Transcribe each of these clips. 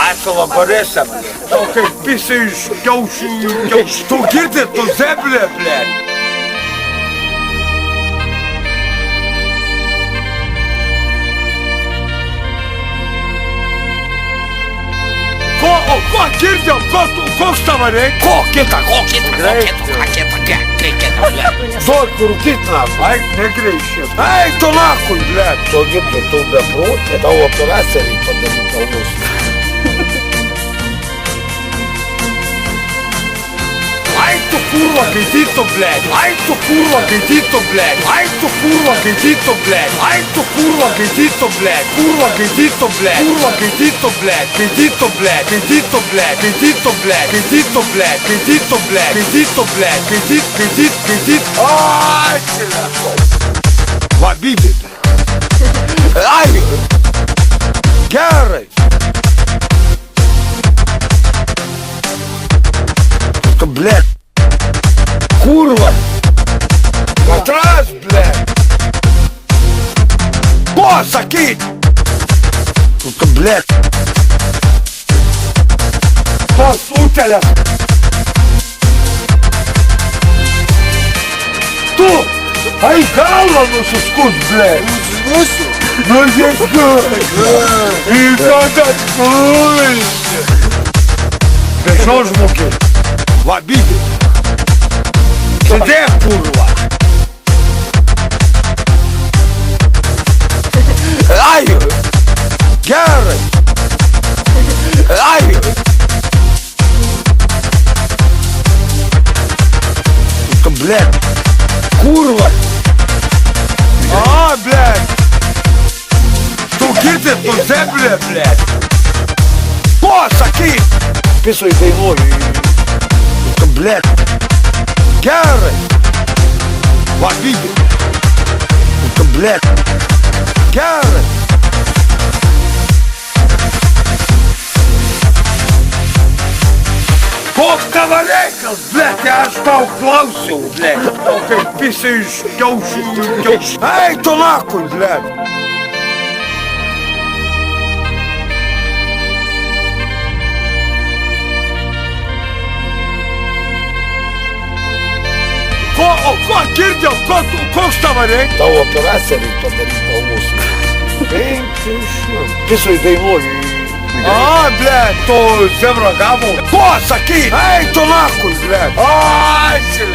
Asilo Borisą, blėt. O kaip pisai iš kiaušių. Tu girdi, tu zeblė, blėt. Ko girdim? Koks tavo reik? Ko kita, blėt. Duok rūkyt nafą. Eik, negreišėt. Eik, tu nakui, blėt. Tu girdi, tu beprūtė. Tavo operaciją reik padaryti kalbus. Eik, tu kurva gaidytų, blėt. Eik, tu kurva gaidytų, blėt. Eik, tu kurva gaidytų, blėt. Eik, tu kurva gaidytų, blėt. Kurva gaidytų, blėt. Kurva gaidytų, blėt. Gaidytų, blėt. Gaidytų, blėt. Gaidytų, blėt. Gaidytų, blėt. Gaidytų, blėt. Gaidytų, blėt. Gaidyt. Ai, čia. Va, bibi. Ai. Gerai. Tu, blėt. Kurva. Atras, blėt. Ko sakyt? Tu, blėt. Tos utėlės. Tu. Ai, galva nusiskus, blėt. Nusiskus. I tada kuliši. Priešau žmogį. Va, bibi. Sėdėk, kurva. Ai. Gerai. Ai. Tu, blėt. Kurva. A, blėt. Tu girdi, tu zeblė, blėt. Ko sakyt? Pisui dainuoju. Tu, blėt. Gerai. Va, bibi. Tu, blėt. Gerai. Koks tavo reikals, blėt, aš tau klausiau, blėt. O kaip pisai iš kiaušių. Eik, tu nakui, blėt. Ko girdim? Koks tavo reik? Tavo operaciją reik padaryti kalbus. 500. Pisui dainuoju. A, blėt, tu zebra gavo. Ko sakyt? Eik, tu nakui, blėt. Ai, čia.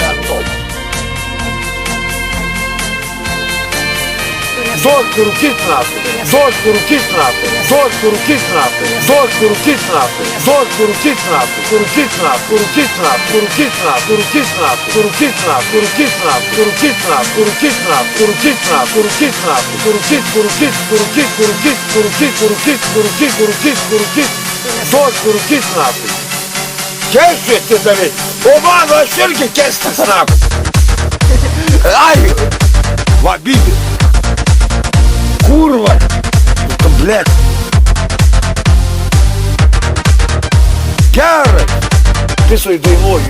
Duok rūkyt nafą. Duok rūkyt nafą. Duok rūkyt nafą. Duok rūkyt nafą. Duok rūkyt nafą. Rūkyt nafą. Rūkyt nafą. Rūkyt nafą. Rūkyt nafą. Rūkyt nafą. Rūkyt nafą. Rūkyt nafą. Rūkyt nafą. Rūkyt nafą. Rūkyt nafą. Duok rūkyt nafą. Kesti ti daryt. O mano, aš irgi kestis nafą. Ai. Va, bibi. Kurva. Tu, blėt. Gerai. Pisui dainuoju.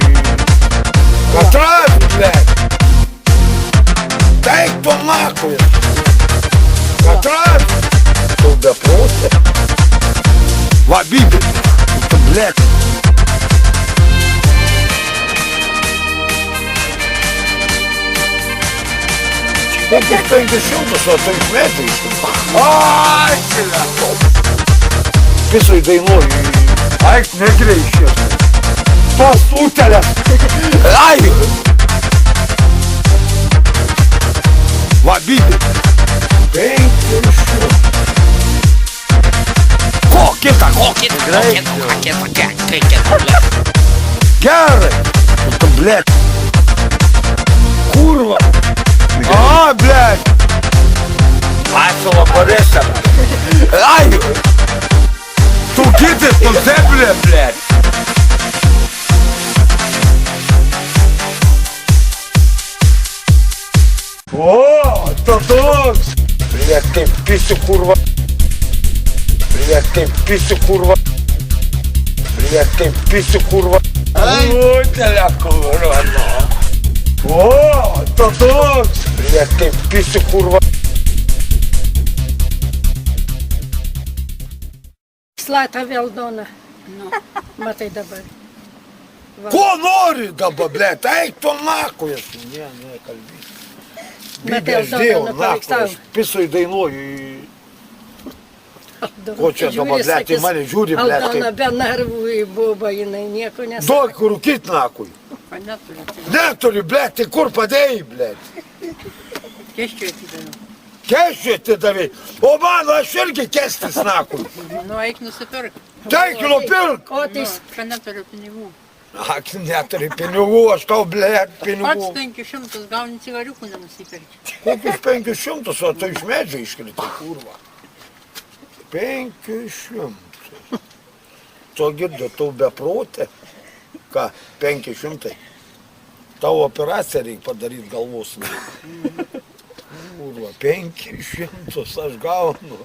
Atras, blėt. Eik, tu nakui. Atras. Tu beprūtė. Va, bibi. Tu, blėt. Tik 50, o tais metais. Ai, čia. Pisui dainuoju. Eik, negreišėt. Tos utėlės. Ai. Va, bibi. 500. Ko kita, blėt. Gerai. Tu, blėt. Kurva. A, blėt. Asilo Borisą. Ai. Tu girdi, tu zeblė, blėt. O, tu toks. Blėt, kaip pisi kurva. Blėt, kaip pisi kurva. Blėt, kaip pisi kurva. O, telekurva, no. O, tu toks. Blėt, kaip pisi kurva. Slata Veldona. Matai dabar. Ko nori dabar, blėt? Eik tu nakuj. Ne, kalbėk. Matai Bibės dėjau, Aldona nakuj. paveiksavo. Aš pisui dainuoju. Ko čia dabar, blėt, į mane žiūri, blėt, Aldona kaip... be narvų į bubą, jinai nieko nesako. Duok rūkyt nakuj. Neturi, blėt, tai kur padėjai, blėt? Keščiui atidaviau. Keščiui atidavai. O mano, aš irgi kestis nakuj. Nu, eik nusipirk. Tai nupirk. O tai Čia neturiu pinigų. Ak, neturi pinigų, aš tau, blėt, Pats pinigų. 500 gauni cigariukų nenusipirki. Kokius 500, o tai iš medžio iškritai, kurva. 500. Tu girdi, tu beprotė. Ką, 500. Tavo operaciją reikia padaryti galvos. Kurva, 500 aš gaunu.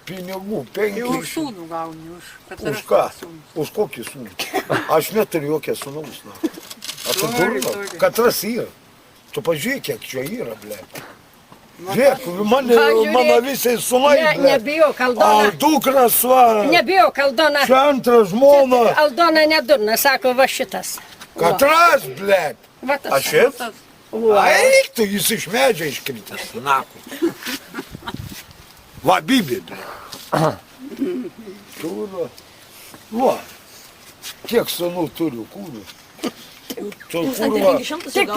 Pinigų, Jau už 500. sūnų gauni, už Už ką? Už kokį sūnų? Aš neturiu jokio sūnaus. A tu Turi, durna? turi. Katras yra. Tu pažiūrėk, kiek čia yra, ble. Žiūrėk, mano žiūrėk. visai sūnai, ne, ble. nebijok, A Aldona. dukras, va. Nebijok, Aldona. Čia antra žmona. Aldona nedurna, sako, va šitas. Katras, ble. Va tas. Aš šit? Eik, tu jis iš medžio iškritęs, naku. Va, Bibi, ble. Kurva. Va. Kiek sūnų turiu, kurva. Čia kurva. Tik